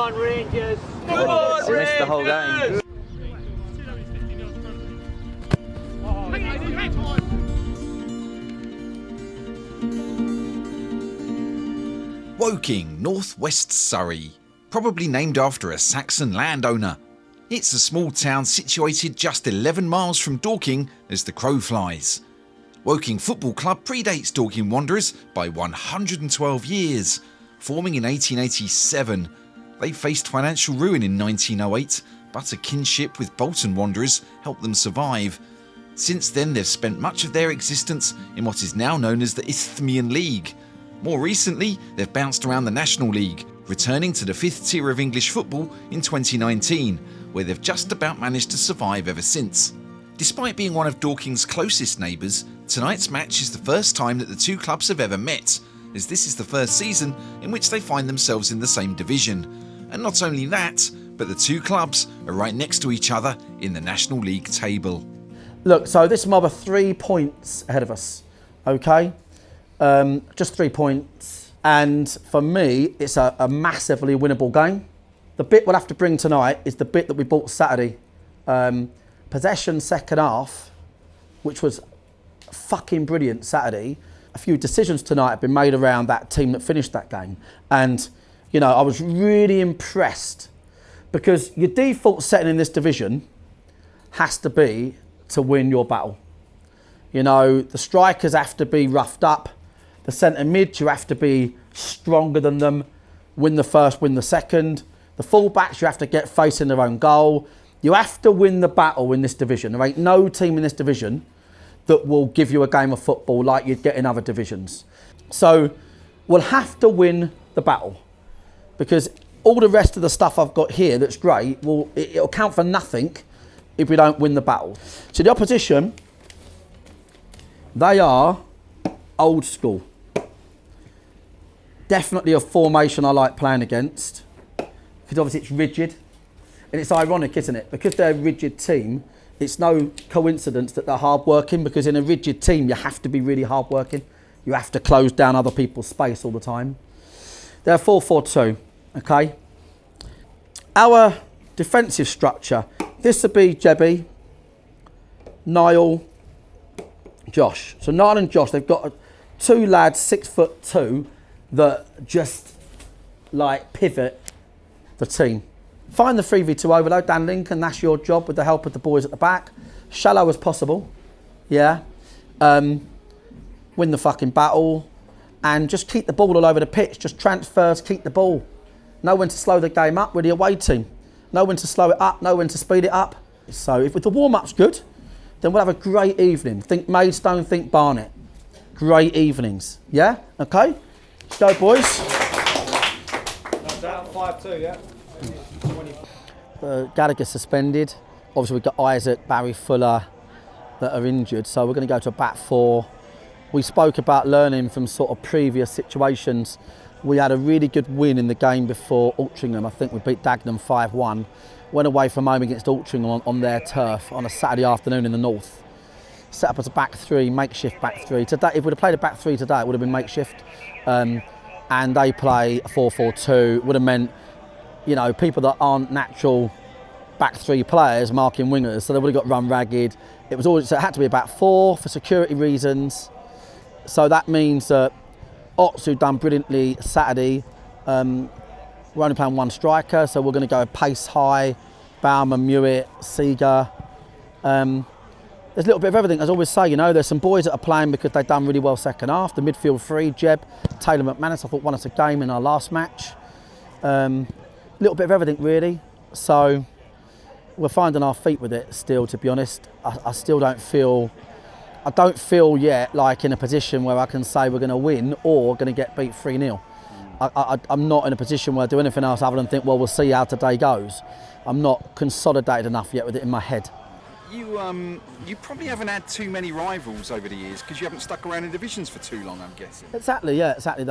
on, Rangers! Come I on, missed the whole game. Woking, northwest Surrey, probably named after a Saxon landowner. It's a small town situated just 11 miles from Dorking as the crow flies. Woking Football Club predates Dorking Wanderers by 112 years, forming in 1887. They faced financial ruin in 1908, but a kinship with Bolton Wanderers helped them survive. Since then, they've spent much of their existence in what is now known as the Isthmian League. More recently, they've bounced around the National League, returning to the fifth tier of English football in 2019, where they've just about managed to survive ever since. Despite being one of Dorking's closest neighbours, tonight's match is the first time that the two clubs have ever met, as this is the first season in which they find themselves in the same division. And not only that, but the two clubs are right next to each other in the National League table. Look, so this mob are 3 points ahead of us, okay? Just 3 points. And for me, it's a massively winnable game. The bit we'll have to bring tonight is the bit that we bought Saturday. Possession second half, which was fucking brilliant Saturday. A few decisions tonight have been made around that team that finished that game. And, you know, I was really impressed because your default setting in this division has to be to win your battle. You know, the strikers have to be roughed up. The centre mid, you have to be stronger than them. Win the first, win the second. The full-backs, you have to get facing their own goal. You have to win the battle in this division. There ain't no team in this division that will give you a game of football like you'd get in other divisions. So we'll have to win the battle because all the rest of the stuff I've got here that's great, it'll count for nothing if we don't win the battle. So the opposition, they are old school. Definitely a formation I like playing against because obviously it's rigid. And it's ironic, isn't it? Because they're a rigid team, it's no coincidence that they're hard-working because in a rigid team, you have to be really hard-working. You have to close down other people's space all the time. They're 4-4-2, okay? Our defensive structure, this would be Jebby, Niall, Josh. So Niall and Josh, they've got two lads, 6'2", that just like pivot the team. Find the 3v2 overload, Dan Lincoln, that's your job with the help of the boys at the back. Shallow as possible, yeah. Win the fucking battle and just keep the ball all over the pitch. Just transfers, keep the ball. Know when to slow the game up with the away team. Know when to slow it up, know when to speed it up. So if the warm-up's good, then we'll have a great evening. Think Maidstone, think Barnet. Great evenings, yeah? Okay? Let's go, boys. 5-2, yeah? Gallagher suspended. Obviously we've got Isaac, Barry Fuller that are injured, so we're going to go to a back four. We spoke about learning from sort of previous situations. We had a really good win in the game before Altrincham. I think we beat Dagenham 5-1. Went away from home against Altrincham on their turf on a Saturday afternoon in the north. Set up as a back three, makeshift back three. Today, if we'd have played a back three today, it would have been makeshift. And they play a 4-4-2. Would have meant, you know, people that aren't natural back three players marking wingers, so they would have got run ragged. It had to be a back four for security reasons. So that means that Ots, who done brilliantly Saturday, we're only playing one striker, so we're going to go pace high, Bauman, Mewett, Seeger. There's a little bit of everything, as I always say, you know, there's some boys that are playing because they've done really well second half. The midfield three, Jeb, Taylor McManus, I thought won us a game in our last match. Little bit of everything really, so we're finding our feet with it still, to be honest. I still don't feel yet like in a position where I can say we're going to win or going to get beat 3-0. I'm not in a position where I do anything else other than think, well, we'll see how today goes. I'm not consolidated enough yet with it in my head. You probably haven't had too many rivals over the years because you haven't stuck around in divisions for too long, I'm guessing. Exactly, yeah, exactly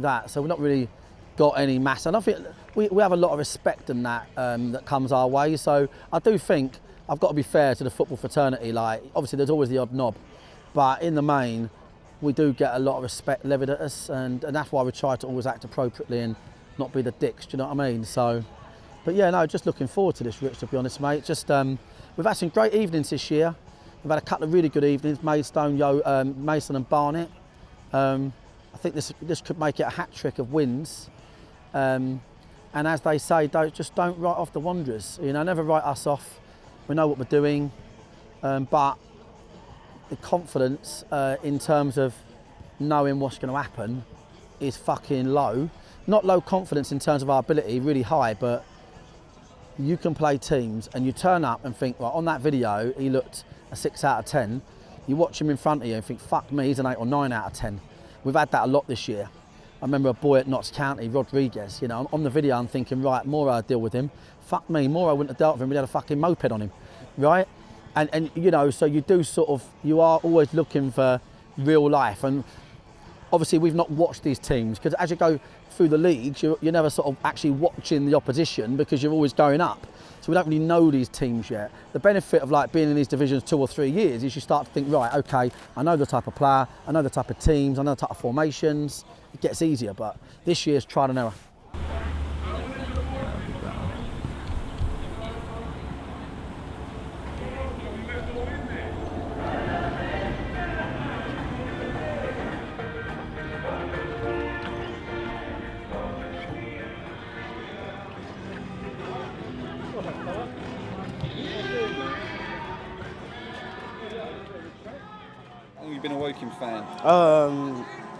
that. So we've not really got any mass. And I think we have a lot of respect in that that comes our way. So I do think I've got to be fair to the football fraternity. Like, obviously there's always the odd knob, but in the main, we do get a lot of respect levied at us, and that's why we try to always act appropriately and not be the dicks. Do you know what I mean? So, but yeah, no, just looking forward to this, Rich. To be honest, mate. Just we've had some great evenings this year. We've had a couple of really good evenings. Maidstone, Mason and Barnet. I think this could make it a hat trick of wins. And as they say, don't write off the Wanderers. You know, never write us off. We know what we're doing, but the confidence in terms of knowing what's going to happen is fucking low. Not low confidence in terms of our ability, really high, but you can play teams and you turn up and think, well, on that video, he looked a 6 out of 10. You watch him in front of you and think, fuck me, he's an 8 or 9 out of 10. We've had that a lot this year. I remember a boy at Notts County, Rodriguez, you know, on the video I'm thinking, right, Moro, I'll deal with him. Fuck me, Moro wouldn't have dealt with him, we had a fucking moped on him, right? And you know, so you do sort of, you are always looking for real life. And obviously we've not watched these teams, because as you go through the leagues, you're never sort of actually watching the opposition because you're always going up. So we don't really know these teams yet. The benefit of like being in these divisions 2 or 3 years is you start to think, right, okay, I know the type of player, I know the type of teams, I know the type of formations. It gets easier, but this year's trial and error. How long have you been a Woking fan?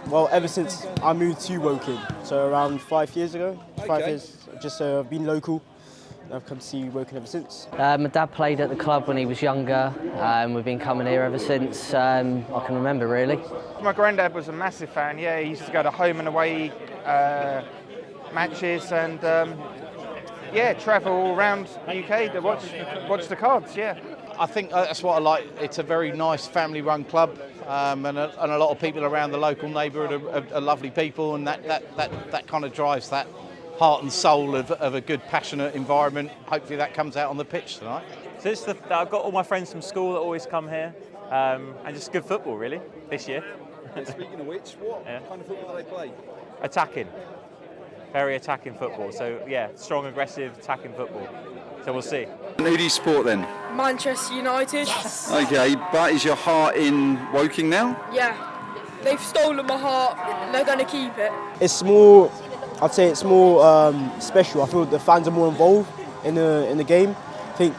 Well, ever since I moved to Woking, so around 5 years ago. Okay. 5 years, just I've been local. I've come to see Woking ever since. My dad played at the club when he was younger. We've been coming here ever since I can remember, really. My granddad was a massive fan, yeah. He used to go to home and away matches and, travel all around the UK to watch the Cards, yeah. I think that's what I like. It's a very nice family-run club, and a lot of people around the local neighbourhood are lovely people, and that kind of drives that heart and soul of a good, passionate environment. Hopefully that comes out on the pitch tonight. So I've got all my friends from school that always come here, and just good football really this year. Speaking of which, what kind of football do they play? Attacking, very attacking football. So yeah, strong, aggressive, attacking football. So we'll see. And who do you support then? Manchester United. Okay, but is your heart in Woking now? Yeah, they've stolen my heart and they're going to keep it. It's more, I'd say it's more special. I feel the fans are more involved in the game. I think,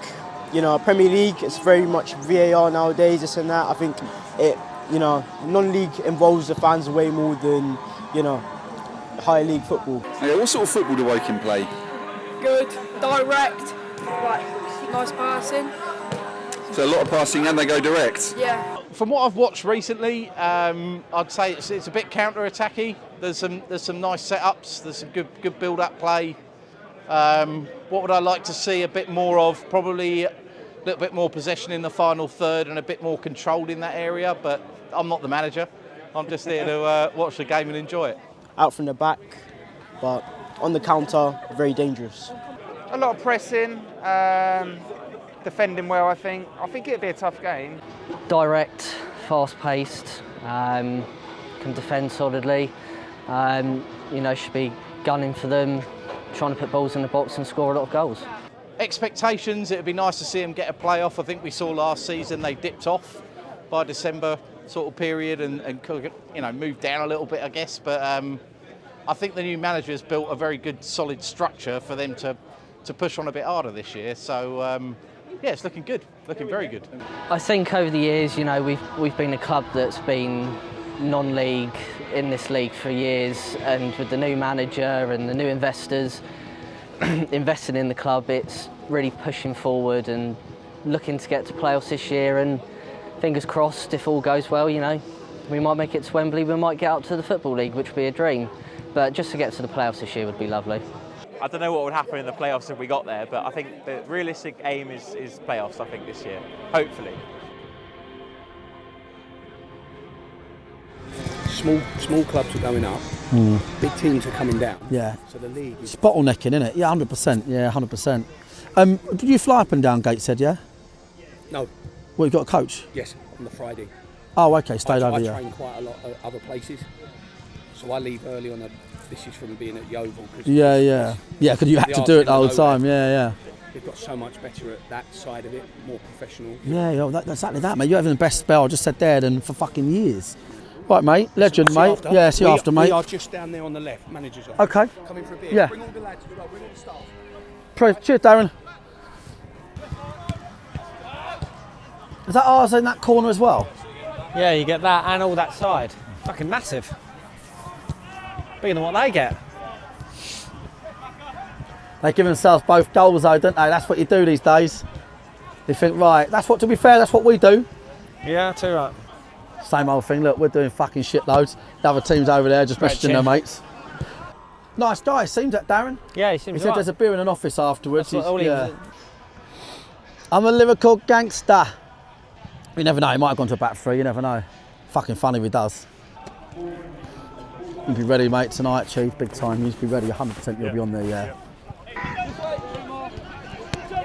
you know, Premier League, it's very much VAR nowadays, this and that. I think it, you know, non-league involves the fans way more than, you know, higher league football. Okay, what sort of football do Woking play? Good, direct, like nice passing. So a lot of passing and they go direct? Yeah. From what I've watched recently, I'd say it's a bit counter-attacky. There's some nice setups. There's some good build-up play. What would I like to see a bit more of? Probably a little bit more possession in the final third and a bit more controlled in that area. But I'm not the manager. I'm just here to watch the game and enjoy it. Out from the back, but on the counter, very dangerous. A lot of pressing, defending well, I think. I think it'd be a tough game. Direct, fast-paced, can defend solidly. Should be gunning for them, trying to put balls in the box and score a lot of goals. Expectations, it would be nice to see them get a playoff. I think we saw last season they dipped off by December sort of period and moved down a little bit, I guess. But I think the new manager has built a very good, solid structure for them to push on a bit harder this year. So, it's looking good, looking very good. I think over the years, we've been a club that's been non-league in this league for years, and with the new manager and the new investors investing in the club, it's really pushing forward and looking to get to playoffs this year. And fingers crossed, if all goes well, we might make it to Wembley, we might get up to the Football League, which would be a dream. But just to get to the playoffs this year would be lovely. I don't know what would happen in the playoffs if we got there, but I think the realistic aim is playoffs, I think, this year, hopefully. Small clubs are going up, big teams are coming down. Yeah. So the league is... It's bottlenecking, isn't it? Yeah, 100%. Yeah, 100%. Did you fly up and down Gateshead, yeah? No. Well, you got a coach? Yes, on the Friday. Oh, okay, stayed over here. I train quite a lot of other places. So I leave early on a this is from being at Yeovil. Yeah, because you had to do it the whole time. Yeah. They've got so much better at that side of it, more professional. Yeah, that's exactly that, mate. You're having the best spell, I just said there, than for fucking years. Right, mate. Legend, mate. After. Yeah, see you after, mate. We are just down there on the left, manager's office. Okay. Come in for a beer. Yeah. Bring all the lads, bring all the staff. Cheers, Darren. Is that ours in that corner as well? Yeah, you get that and all that side. Fucking massive. Bigger than what they get. They give themselves both goals though, don't they? That's what you do these days. They think, right, to be fair, that's what we do. Yeah, too right. Same old thing, look, we're doing fucking shitloads. The other team's over there just messaging their mates. Nice guy, seems that, Darren. Yeah, he seems He said right. there's a beer in an office afterwards. Yeah. I'm a lyrical gangster. You never know, he might have gone to a back three, you never know. Fucking funny if he does. You'll be ready, mate, tonight, Chief, big time. You'll be ready, 100% you'll be on there, yeah.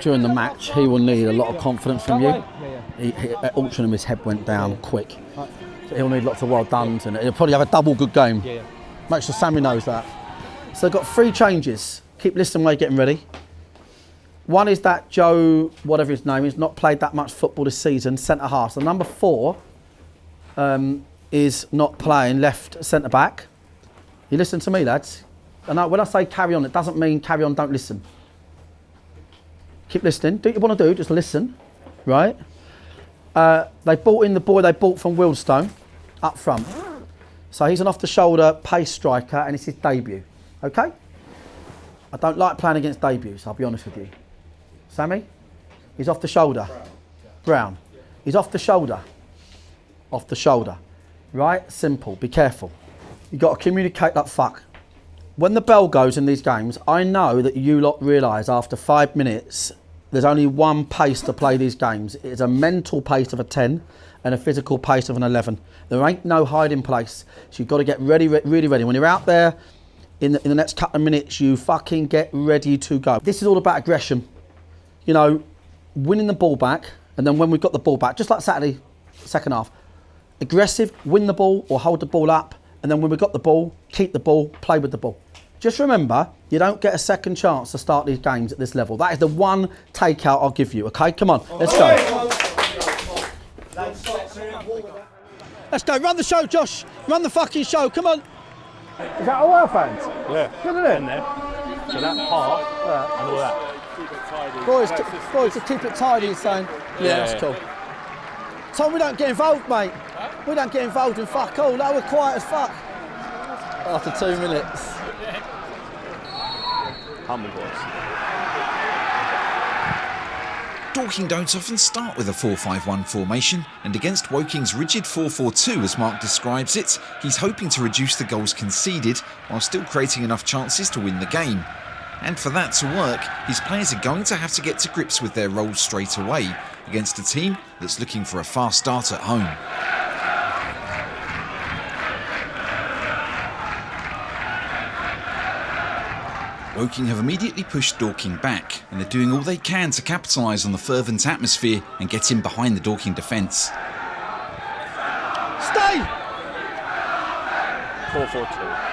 During the match, he will need a lot of confidence from you. At Altrincham, his head went down quick. So he'll need lots of well dones, and he'll probably have a double good game. Make sure Sammy knows that. So they've got 3 changes. Keep listening while you're getting ready. One is that Joe, whatever his name is, not played that much football this season, centre half. So number 4 is not playing left centre back. You listen to me, lads. And when I say carry on, it doesn't mean carry on, don't listen. Keep listening. Do what you want to do, just listen, right? They brought in the boy they bought from Wealdstone up front. So he's an off-the-shoulder pace striker and it's his debut, okay? I don't like playing against debuts, I'll be honest with you. Sammy? He's off the shoulder. Brown. He's off the shoulder. Off the shoulder. Right? Simple. Be careful. You've got to communicate like fuck. When the bell goes in these games, I know that you lot realise after 5 minutes there's only one pace to play these games. It's a mental pace of a 10 and a physical pace of an 11. There ain't no hiding place. So you've got to get ready, really ready. When you're out there in the next couple of minutes, you fucking get ready to go. This is all about aggression. You know, winning the ball back, and then when we've got the ball back, just like Saturday, second half, aggressive, win the ball or hold the ball up, and then when we've got the ball, keep the ball, play with the ball. Just remember, you don't get a second chance to start these games at this level. That is the one takeout I'll give you, okay? Come on, let's go. Let's go, run the show, Josh. Run the fucking show, come on. Is that all our fans? Yeah. Good, isn't it? So that part and all that. Boys, to keep it tidy, he's saying. Yeah, that's cool. Tom, we don't get involved, mate. We don't get involved in fuck all. No, we're quiet as fuck. After 2 minutes. Humble boys. Dorking don't often start with a 4-5-1 formation, and against Woking's rigid 4-4-2, as Marc describes it, he's hoping to reduce the goals conceded while still creating enough chances to win the game. And for that to work, his players are going to have to get to grips with their roles straight away against a team that's looking for a fast start at home. Woking have immediately pushed Dorking back, and they're doing all they can to capitalise on the fervent atmosphere and get in behind the Dorking defence. Stay! 4-4-2.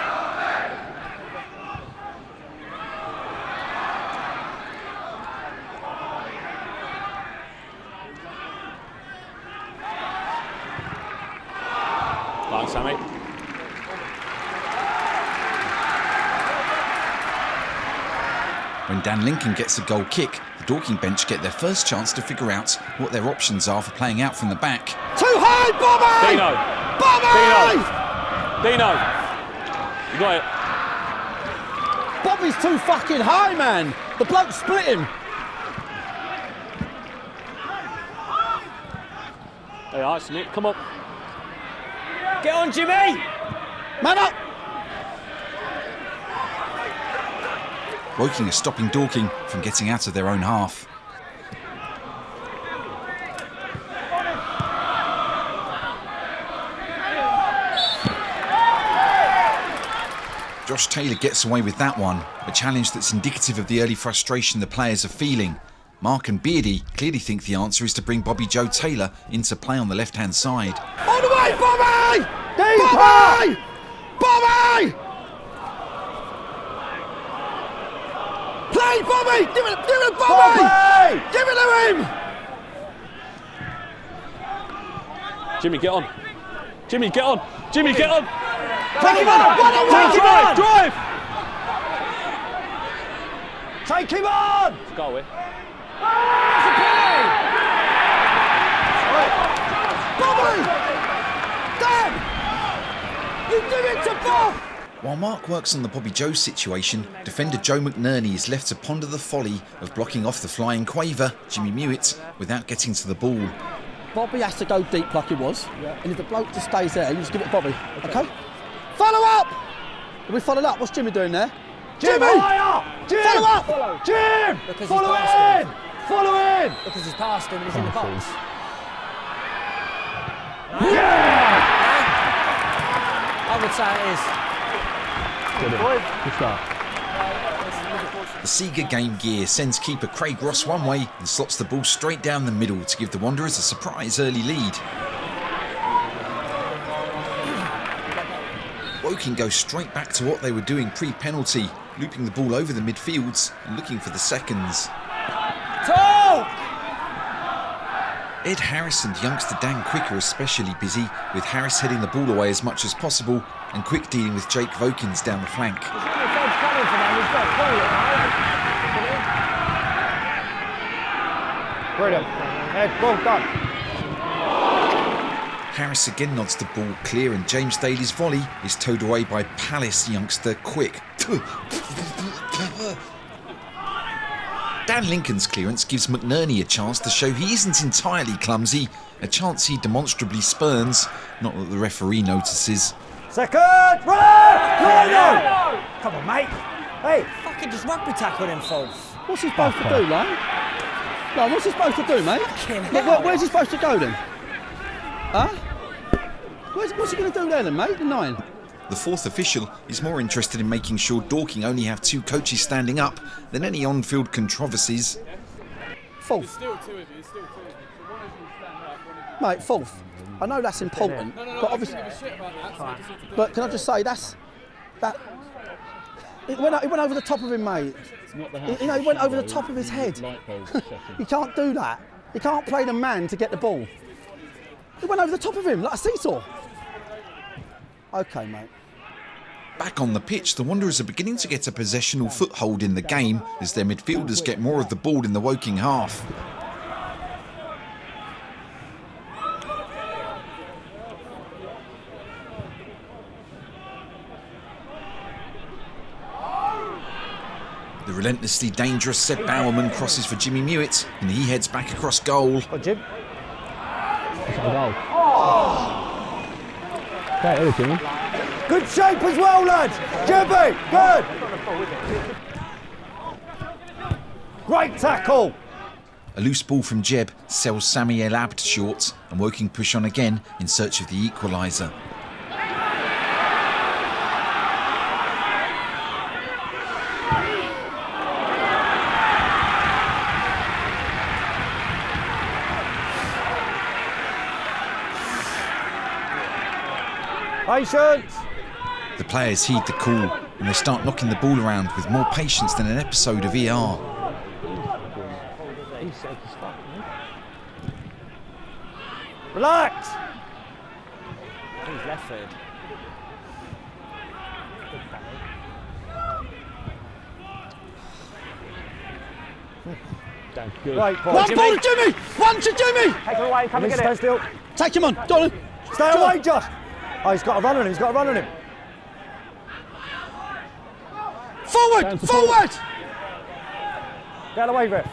Line, Sammy. When Dan Lincoln gets a goal kick, the Dorking bench get their first chance to figure out what their options are for playing out from the back. Too high, Bobby! Dino! You got it. Bobby's too fucking high, man. The bloke split him. Hey, that's Nick, come on. Get on, Jimmy! Man up! Woking are stopping Dorking from getting out of their own half. Josh Taylor gets away with that one, a challenge that's indicative of the early frustration the players are feeling. Marc and Beardy clearly think the answer is to bring Bobby Joe Taylor into play on the left-hand side. On the way, Bobby! Bobby! Bobby! Bobby! Bobby! Give it to Bobby! Give it to him! Jimmy, get on. Jimmy, get on. Jimmy, get on. Take him on! Drive! Take him on! Go away. Bobby! Dan! You give it to Bob! While Marc works on the Bobby Joe situation, defender Joe McNerney is left to ponder the folly of blocking off the flying quaver, Jimmy Mewett, without getting to the ball. Bobby has to go deep like he was, and if the bloke just stays there, you just give it to Bobby, okay? Follow up! Have we followed up? What's Jimmy doing there? Jimmy! Jim! Follow up! Jim! Because Follow he's past in! Follow in! Because he's past him and he's in the box. I would say it is. Good start. The Sega Game Gear sends keeper Craig Ross one way and slots the ball straight down the middle to give the Wanderers a surprise early lead. Woking go straight back to what they were doing pre-penalty, looping the ball over the midfields and looking for the seconds. Ed Harris and youngster Dan Quick are especially busy, with Harris heading the ball away as much as possible and Quick dealing with Jake Vokins down the flank. Brilliant. Ed, well done. Harris again nods the ball clear and James Daly's volley is towed away by Palace youngster Quick. Dan Lincoln's clearance gives McNerney a chance to show he isn't entirely clumsy, a chance he demonstrably spurns, not that the referee notices. Second! Run! No! Come on, mate. Hey. Fucking just rugby tackle him, false. What's he supposed to do, Lane? No, what's he supposed to do, mate? Where's he supposed to go then? Huh? What's he going to do there then, mate? The 9? The fourth official is more interested in making sure Dorking only have 2 coaches standing up than any on-field controversies. Fourth. Mate, fourth. I know that's important, but obviously... But can I just say, that... It went over the top of him, mate. It went over the top of his head. You can't do that. You can't play the man to get the ball. It went over the top of him, like a seesaw. OK, mate. Back on the pitch, the Wanderers are beginning to get a possessional foothold in the game as their midfielders get more of the ball in the Woking half. The relentlessly dangerous Seb Bowerman crosses for Jimmy Mewett and he heads back across goal. Oh, Jim. Good shape as well, lads. Jimmy, good. Great tackle. A loose ball from Jeb sells Sami El Abd short and Woking push on again in search of the equaliser. Patience. The players heed the call and they start knocking the ball around with more patience than an episode of ER. Relax. He's left-footed. Good. One ball to Jimmy! One to Jimmy! Take him away, come and get it. Stay still. Take him on, go on. Stay away, Josh. Oh, he's got a run on him, Forward! Forward! Get out of the way, ref.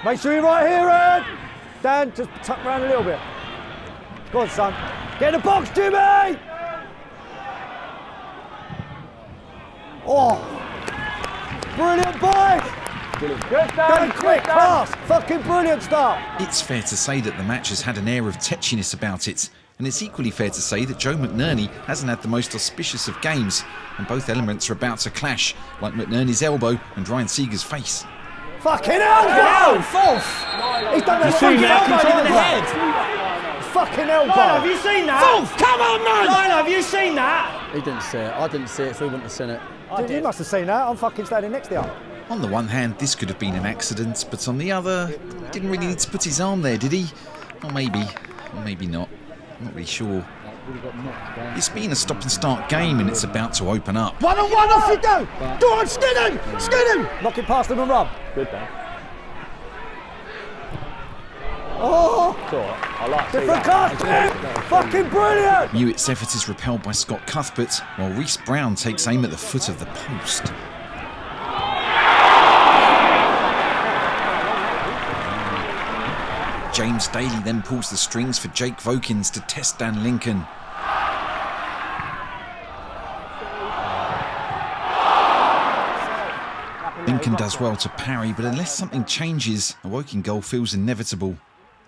Make sure you're right here, Ed. Dan, just tuck around a little bit. Go on, son. Get in the box, Jimmy! Oh! Brilliant, boys! Good, Dan. Quick pass. Fucking brilliant start. It's fair to say that the match has had an air of tetchiness about it, and it's equally fair to say that Joe McNerney hasn't had the most auspicious of games, and both elements are about to clash, like McNerney's elbow and Ryan Seeger's face. Fucking elbow! False! He's done that fucking elbow in the head! Fucking elbow! Lionel, have you seen that? False! Come on, man! Lionel, have you seen that? He didn't see it. I didn't see it, so he wouldn't have seen it. You must have seen that. I'm fucking standing next to you. On the one hand, this could have been an accident, but on the other, he didn't really need to put his arm there, did he? Or maybe not. I'm not really sure. It's been a stop-and-start game, and it's about to open up. 1-on-1, off you go! Go on, skin him! Skin him! Knock it past him and rub. Good, Dan. Oh! It's all right. I like different cast! Fucking brilliant! Hewitt's effort is repelled by Scott Cuthbert, while Reece Brown takes aim at the foot of the post. James Daly then pulls the strings for Jake Vokins to test Dan Lincoln. Lincoln does well to parry, but unless something changes, a Woking goal feels inevitable.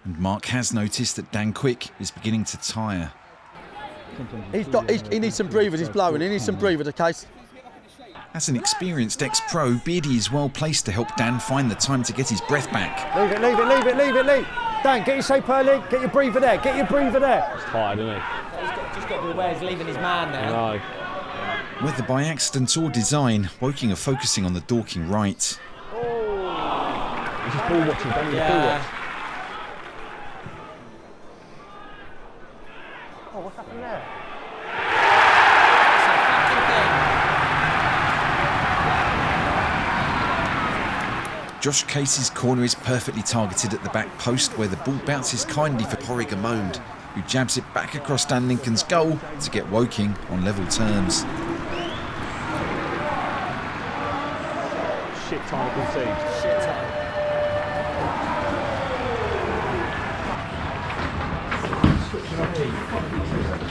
And Marc has noticed that Dan Quick is beginning to tire. He needs some breathers, he's blowing. He needs some breathers, okay? As an experienced ex-pro, Beardy is well placed to help Dan find the time to get his breath back. Leave it. Dan, get your shape per leg, get your breather there, He's tired, isn't he? Just got to be aware he's leaving his man there. No. Whether by accident or design, Woking are focusing on the Dorking right. He's just ball watching, Dan. Yeah. Oh, what's happened there? Josh Casey's corner is perfectly targeted at the back post, where the ball bounces kindly for Porriga Monde, who jabs it back across Dan Lincoln's goal to get Woking on level terms. Shit time to concede. Shit time.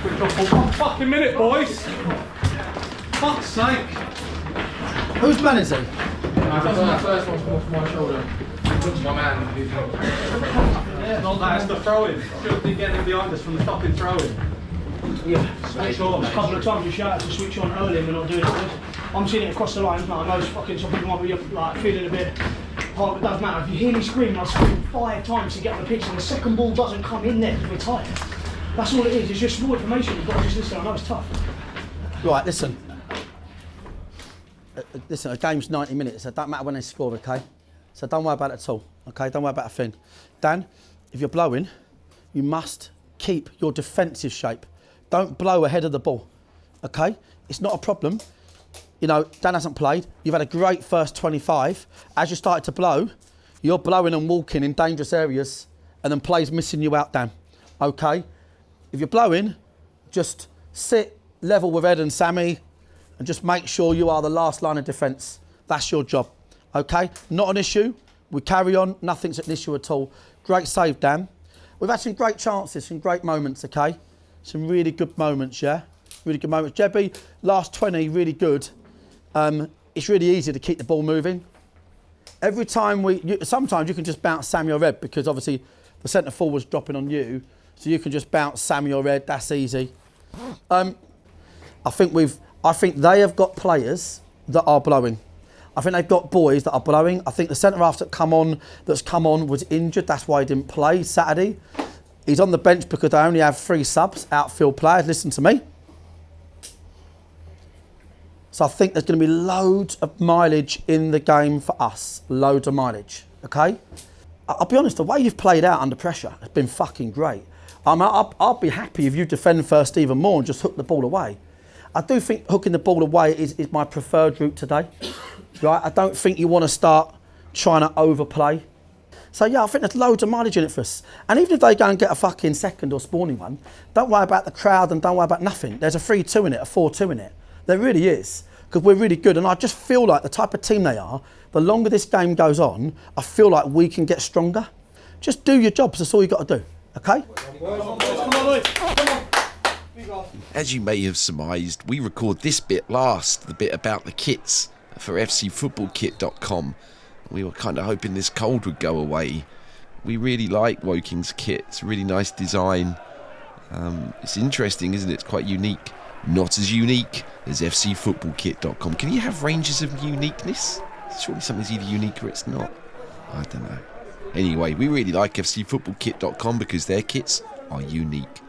Switch off for 1 fucking minute, boys. Fuck's sake. Whose man is he? The first one's come off my shoulder. My man. Yeah, not that, it's the throw-in. Should be getting behind us from the fucking throw-in. Yeah, a couple of times you shout to switch on early and we're not doing it good. I'm seeing it across the line, I know fucking some people might be like feeling a bit hard, but it doesn't matter. If you hear me scream, I scream 5 times to get on the pitch and the second ball doesn't come in there because we're tired. That's all it is, it's just small information, you've got to just listen. I know it's tough. Right, listen. Listen, a game's 90 minutes, so it don't matter when they score, okay? So don't worry about it at all, okay? Don't worry about a thing. Dan, if you're blowing, you must keep your defensive shape. Don't blow ahead of the ball, okay? It's not a problem. You know, Dan hasn't played. You've had a great first 25. As you started to blow, you're blowing and walking in dangerous areas and then play's missing you out, Dan, okay? If you're blowing, just sit level with Ed and Sammy and just make sure you are the last line of defence. That's your job, okay? Not an issue. We carry on. Nothing's an issue at all. Great save, Dan. We've had some great chances, some great moments, okay? Some really good moments, yeah? Really good moments. Jebby, last 20, really good. It's really easy to keep the ball moving. Every time sometimes you can just bounce Sammy or Ed because obviously the centre forward's dropping on you, so you can just bounce Sammy or Ed. That's easy. I think they have got players that are blowing. I think they've got boys that are blowing. I think the centre-half that's come on was injured. That's why he didn't play Saturday. He's on the bench because they only have 3 subs, outfield players. Listen to me. So I think there's going to be loads of mileage in the game for us. Loads of mileage, okay? I'll be honest, the way you've played out under pressure has been fucking great. I'll be happy if you defend first even more and just hook the ball away. I do think hooking the ball away is my preferred route today. Right? I don't think you want to start trying to overplay. So yeah, I think there's loads of mileage in it for us. And even if they go and get a fucking second or spawning one, don't worry about the crowd and don't worry about nothing. There's a 3-2 in it, a 4-2 in it. There really is. Because we're really good. And I just feel like the type of team they are, the longer this game goes on, I feel like we can get stronger. Just do your jobs, that's all you got to do. Okay? As you may have surmised, we record this bit last, the bit about the kits, for fcfootballkit.com. We were kind of hoping this cold would go away. We really like Woking's kit. It's a really nice design. It's interesting, isn't it? It's quite unique. Not as unique as fcfootballkit.com. Can you have ranges of uniqueness? Surely something's either unique or it's not. I don't know. Anyway, we really like fcfootballkit.com because their kits are unique.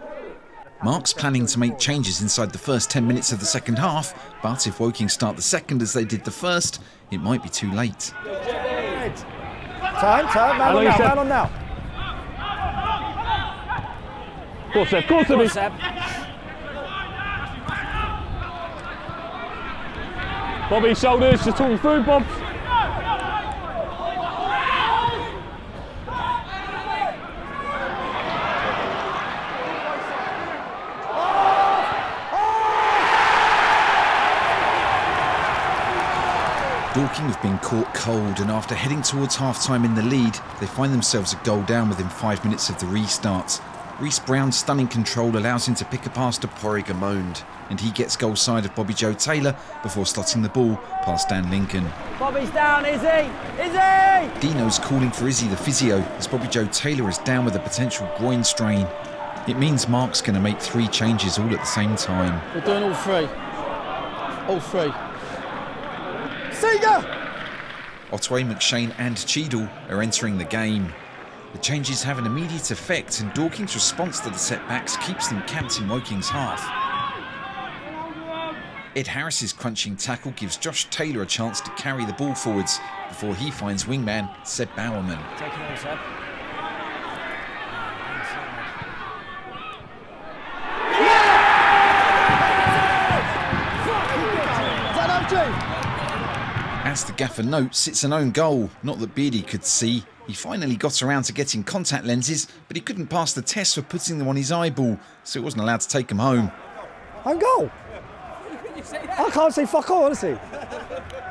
Marc's planning to make changes inside the first 10 minutes of the second half, but if Woking start the second as they did the first, it might be too late. Turn, man on now. Go on, Seb, go on, Seb. Bobby, shoulders, just talking through, Bob. Dorking have been caught cold, and after heading towards half-time in the lead, they find themselves a goal down within 5 minutes of the restart. Reece Brown's stunning control allows him to pick a pass to Porrick Amond, and he gets goal side of Bobby Joe Taylor before slotting the ball past Dan Lincoln. Bobby's down, Izzy! Izzy! Dino's calling for Izzy the physio as Bobby Joe Taylor is down with a potential groin strain. It means Marc's going to make 3 changes all at the same time. We're doing all 3. All 3. Seeger! Otway, McShane and Cheadle are entering the game. The changes have an immediate effect, and Dorking's response to the setbacks keeps them camped in Woking's half. Ed Harris's crunching tackle gives Josh Taylor a chance to carry the ball forwards before he finds wingman Seb Bowerman. Take it on, Seb. As the gaffer notes, it's an own goal, not that Beardy could see. He finally got around to getting contact lenses, but he couldn't pass the test for putting them on his eyeball, so he wasn't allowed to take them home. Own goal? I can't see fuck all, honestly.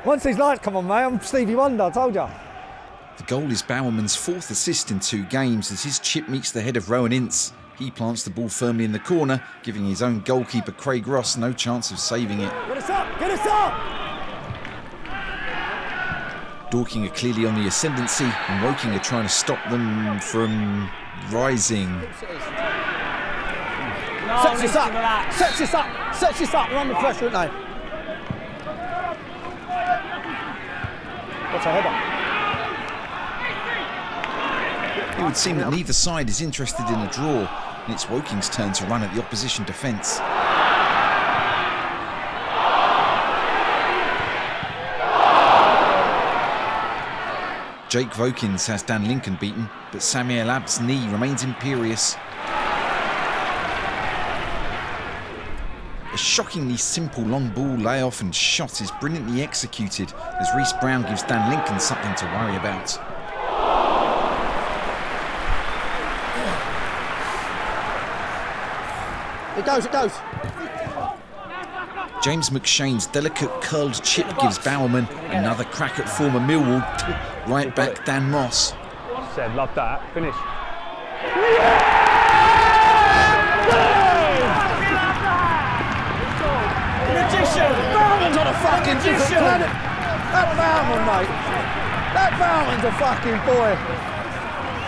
Once these lights come on, mate, I'm Stevie Wonder, I told you. The goal is Bowerman's 4th assist in 2 games as his chip meets the head of Rowan Ince. He plants the ball firmly in the corner, giving his own goalkeeper Craig Ross no chance of saving it. Get us up! Get us up! Dorking are clearly on the ascendancy, and Woking are trying to stop them from rising. No, Sets us up! Sets us up! Sets us up! We're under pressure, aren't they? What's a header? It would seem that neither side is interested in a draw, and it's Woking's turn to run at the opposition defence. Jake Vokins has Dan Lincoln beaten, but Samuel Ab's knee remains imperious. A shockingly simple long ball layoff and shot is brilliantly executed as Reece Brown gives Dan Lincoln something to worry about. It goes, it goes. James McShane's delicate curled chip gives Bowerman another crack at former Millwall right back Dan Moss. Said, love that. Finish. Magician! Bowerman's on a fucking different planet! That Bowerman, mate! That Bowerman's a fucking boy!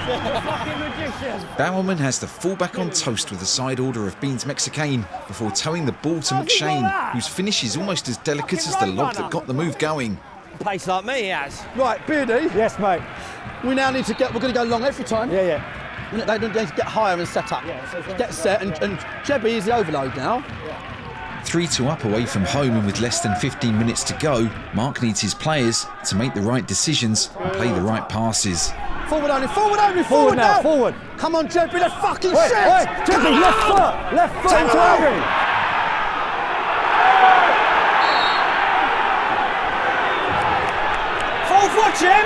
Fucking magician! Bowerman has the fullback on toast with a side order of beans Mexicaine before towing the ball to McShane, whose finish is almost as delicate as the lob that got the move going. Pace like me, he has. Right, Beardy. Yes, mate. We now need to get, we're going to go long every time. Yeah, yeah. They need to get higher and set up. Get set, and Jebby is the overload now. 3-2 up away from home, and with less than 15 minutes to go, Marc needs his players to make the right decisions and play the right passes. Forward only, forward only, forward now! Forward! Come on, Jebby, let's fucking shit! Jebby, left foot into Harry! Full foot, Jim!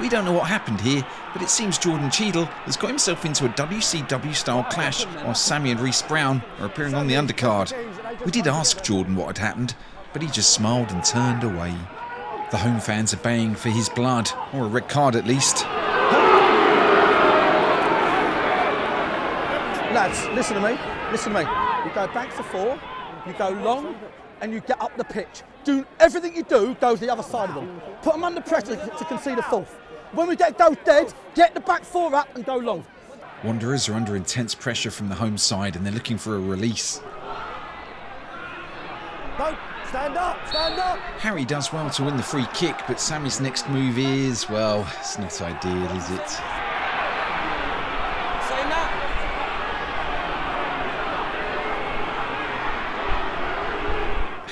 We don't know what happened here, but it seems Jordan Cheadle has got himself into a WCW-style clash while Sammy and Reece Brown are appearing on the undercard. We did ask Jordan what had happened, but he just smiled and turned away. The home fans are baying for his blood, or a red card at least. Lads, listen to me, listen to me. You go back to 4, you go long, and you get up the pitch. Do everything you do goes the other side of them. Put them under pressure to concede a 4th. When we get those dead, get the back 4 up and go long. Wanderers are under intense pressure from the home side, and they're looking for a release. No, stand up, stand up. Harry does well to win the free kick, but Sammy's next move is, well, it's not ideal, is it?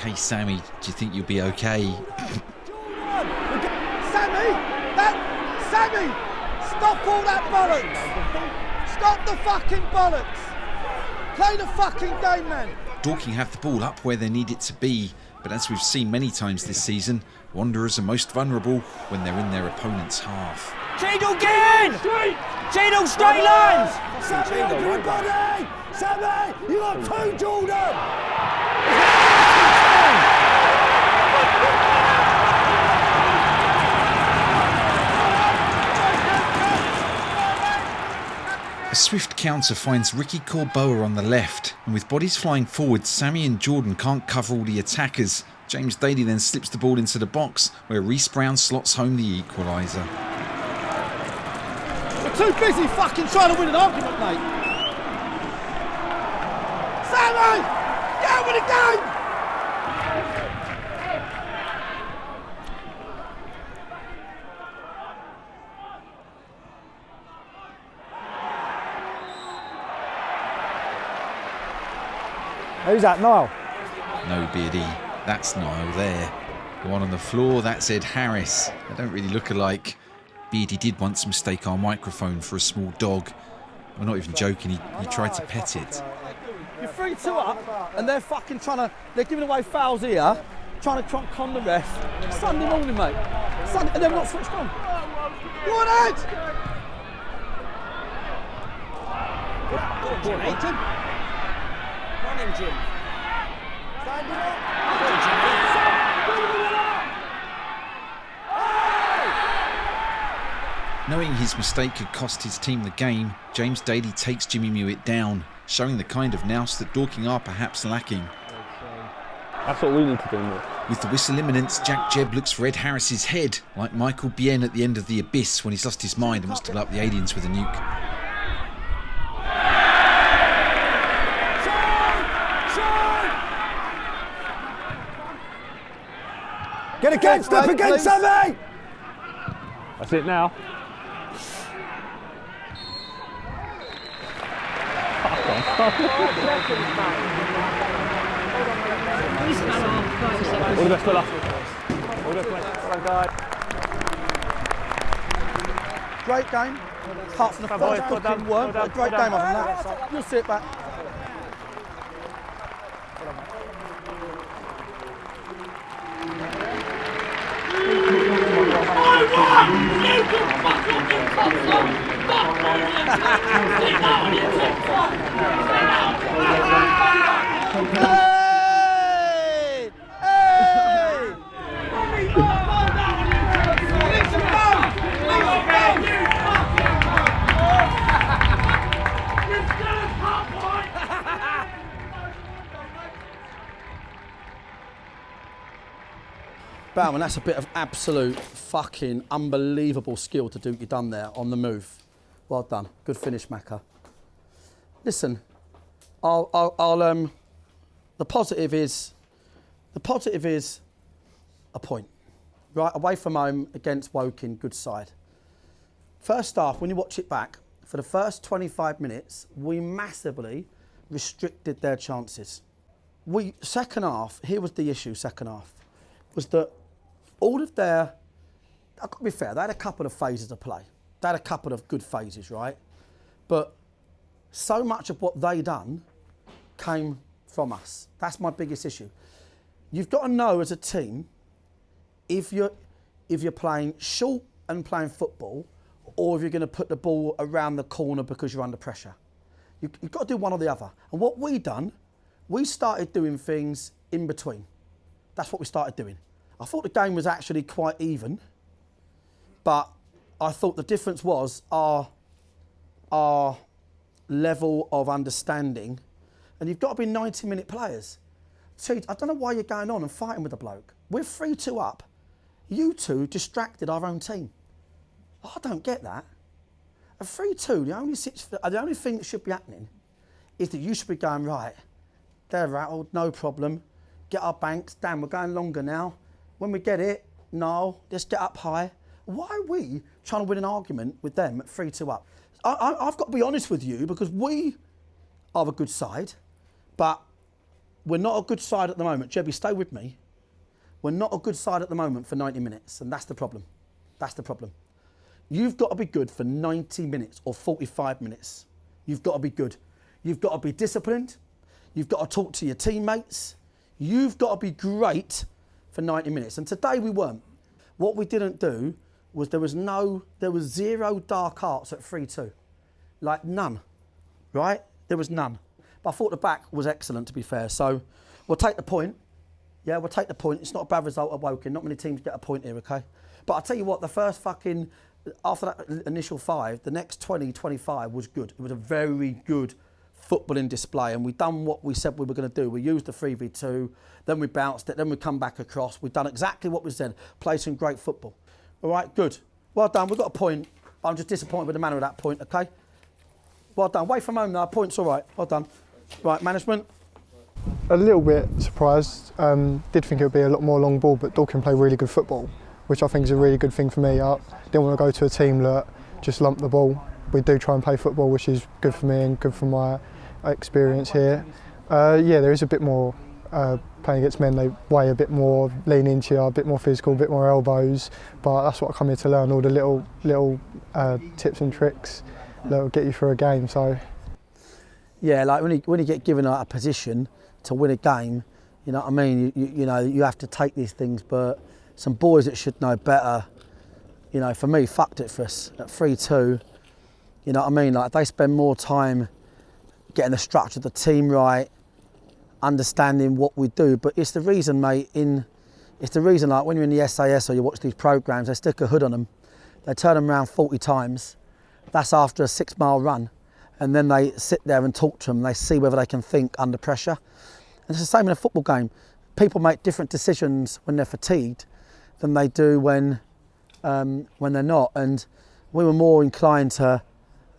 Hey Sammy, do you think you'll be okay? Sammy! Stop all that bollocks! Stop the fucking bollocks! Play the fucking game, man! Dorking have the ball up where they need it to be, but as we've seen many times this season, Wanderers are most vulnerable when they're in their opponent's half. Cheadle, get in! Cheadle, straight lines! Sammy, open your body! Sammy, you got two, Jordan! A swift counter finds Ricky Corboa on the left, and with bodies flying forward, Sammy and Jordan can't cover all the attackers. James Daly then slips the ball into the box, where Reece Brown slots home the equaliser. We're too busy fucking trying to win an argument, mate. Sammy! Get on with the game! Who's that, Niall? No, Beardy, that's Niall there. The one on the floor, that's Ed Harris. They don't really look alike. Beardy did once mistake our microphone for a small dog. We're not even joking, he tried to pet it. You're 3-2 up, and they're fucking they're giving away fouls here, trying to con the ref. Sunday morning, mate. Sunday, and they're not switched on. Go on, Ed! Go on, Jim. Run him, Jim. Stand him up. Go on, Jim. Knowing his mistake could cost his team the game, James Daly takes Jimmy Mewett down, showing the kind of nous that Dorking are perhaps lacking. That's what we need to do more. With the whistle imminent, Jack Jebb looks for Ed Harris's head, like Michael Biehn at the end of The Abyss when he's lost his mind and wants to blow up the aliens with a nuke. Get against, step against, Sammy! That's it now. All the best, fella. All the best, mate. Great game. Apart from the first fucking worm, but a great game other than that. You'll sit back. Bowman, that's a bit of absolute fucking unbelievable skill to do what you've done there on the move. Well done. Good finish, Macca. Listen, the positive is a point. Right, away from home against Woking, good side. First half, when you watch it back, for the first 25 minutes, we massively restricted their chances. Second half, here was the issue, second half, was that all of their, I've got to be fair, they had a couple of phases of play. They had a couple of good phases, right? But so much of what they done came from us. That's my biggest issue. You've got to know as a team if you're playing short and playing football, or if you're going to put the ball around the corner because you're under pressure. You've got to do one or the other. And what we done, we started doing things in between. That's what we started doing. I thought the game was actually quite even, but I thought the difference was our level of understanding. And you've got to be 90-minute players. See, I don't know why you're going on and fighting with the bloke. We're 3-2 up. You two distracted our own team. I don't get that. At 3-2, the only thing that should be happening is that you should be going, right, they're rattled, no problem. Get our banks, damn, we're going longer now. When we get it, no, let's get up high. Why are we trying to win an argument with them at 3-2 up? I've got to be honest with you, because we are a good side, but we're not a good side at the moment. Jebby, stay with me. We're not a good side at the moment for 90 minutes, and that's the problem. That's the problem. You've got to be good for 90 minutes or 45 minutes. You've got to be good. You've got to be disciplined. You've got to talk to your teammates. You've got to be great for 90 minutes. And today we weren't. What we didn't do was there was zero dark arts at 3-2. Like none, right? There was none. But I thought the back was excellent, to be fair. So we'll take the point. Yeah, we'll take the point. It's not a bad result at Woking. Not many teams get a point here, okay? But I'll tell you what, the first after that initial 5, the next 20, 25 was good. It was a very good footballing display, and we've done what we said we were going to do. We used the 3v2, then we bounced it, then we come back across. We've done exactly what we said, played some great football. All right, good. Well done, we've got a point. I'm just disappointed with the manner of that point, okay? Well done. Away from home now, point's all right. Well done. Right, management. A little bit surprised. Did think it would be a lot more long ball, but Dorking play really good football, which I think is a really good thing for me. I didn't want to go to a team that just lump the ball. We do try and play football, which is good for me and good for my experience here. Yeah, there is a bit more playing against men. They weigh a bit more, lean into you, a bit more physical, a bit more elbows. But that's what I come here to learn, all the little tips and tricks that will get you through a game. So, yeah, like when you get given a position to win a game, you know what I mean. You know you have to take these things, but some boys that should know better, you know, for me, fucked it for us at 3-2. You know what I mean? Like, they spend more time getting the structure of the team right, understanding what we do. But it's the reason, mate, it's the reason, like, when you're in the SAS or you watch these programmes, they stick a hood on them. They turn them around 40 times. That's after a 6-mile run. And then they sit there and talk to them. They see whether they can think under pressure. And it's the same in a football game. People make different decisions when they're fatigued than they do when they're not. And we were more inclined to,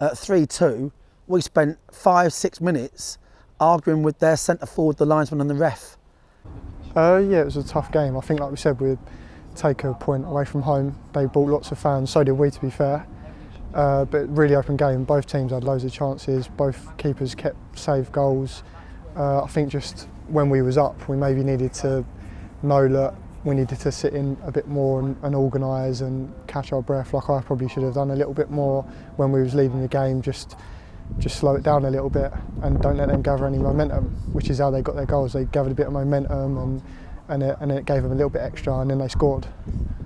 at 3-2, we spent 5-6 minutes arguing with their centre forward, the linesman and the ref. Yeah, it was a tough game. I think, like we said, we'd take a point away from home. They brought lots of fans, so did we, to be fair. But really open game. Both teams had loads of chances. Both keepers kept safe goals. I think just when we was up, we maybe needed to know that we needed to sit in a bit more and organise and catch our breath. Like, I probably should have done a little bit more when we was leading the game. Just slow it down a little bit and don't let them gather any momentum, which is how they got their goals. They gathered a bit of momentum and it gave them a little bit extra, and then they scored.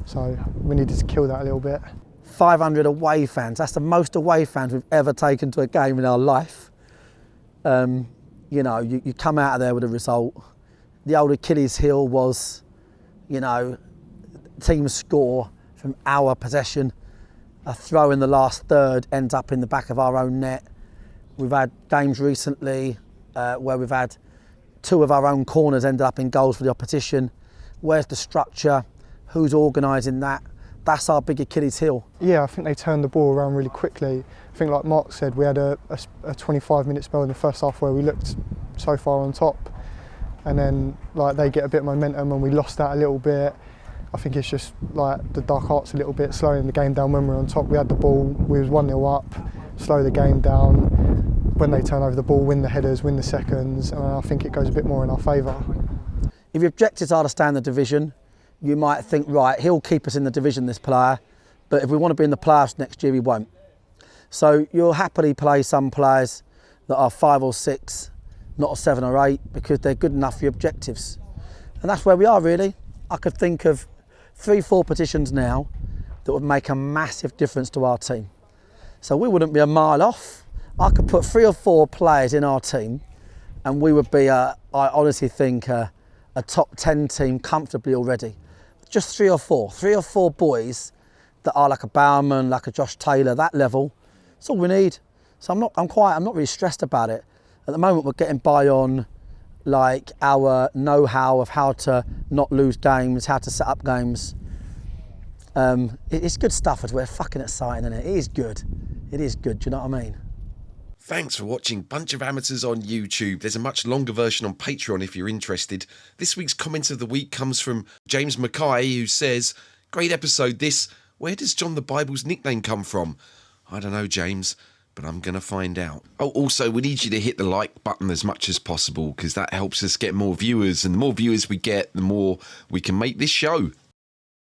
So we needed to kill that a little bit. 500 away fans. That's the most away fans we've ever taken to a game in our life. You know, you come out of there with a result. The old Achilles heel was, you know, team score from our possession. A throw in the last third ends up in the back of our own net. We've had games recently where we've had 2 of our own corners ended up in goals for the opposition. Where's the structure? Who's organising that? That's our big Achilles heel. Yeah, I think they turned the ball around really quickly. I think, like Marc said, we had a 25-minute spell in the first half where we looked so far on top, and then like they get a bit of momentum and we lost that a little bit. I think it's just like the dark arts a little bit, slowing the game down when we're on top. We had the ball, we was 1-0 up, slow the game down. When they turn over the ball, win the headers, win the seconds, and I think it goes a bit more in our favour. If your objectives are to stay in the division, you might think, right, he'll keep us in the division, this player, but if we want to be in the playoffs next year, he won't. So you'll happily play some players that are 5 or 6, not a 7 or 8, because they're good enough for your objectives. And that's where we are, really. I could think of 3-4 positions now that would make a massive difference to our team. So we wouldn't be a mile off. I could put 3 or 4 players in our team and we would be, I honestly think, a top 10 team comfortably already. Just 3 or 4 boys that are like a Bowerman, like a Josh Taylor, that level. That's all we need. So I'm not really stressed about it. At the moment, we're getting by on like our know-how of how to not lose games, how to set up games. It's good stuff as we're fucking exciting, isn't it? It is good. It is good, do you know what I mean? Thanks for watching Bunch of Amateurs on YouTube. There's a much longer version on Patreon if you're interested. This week's comment of the week comes from James Mackay, who says, "Great episode this. Where does John the Bible's nickname come from?" I don't know, James. but I'm going to find out. Oh, also, we need you to hit the like button as much as possible because that helps us get more viewers. And the more viewers we get, the more we can make this show.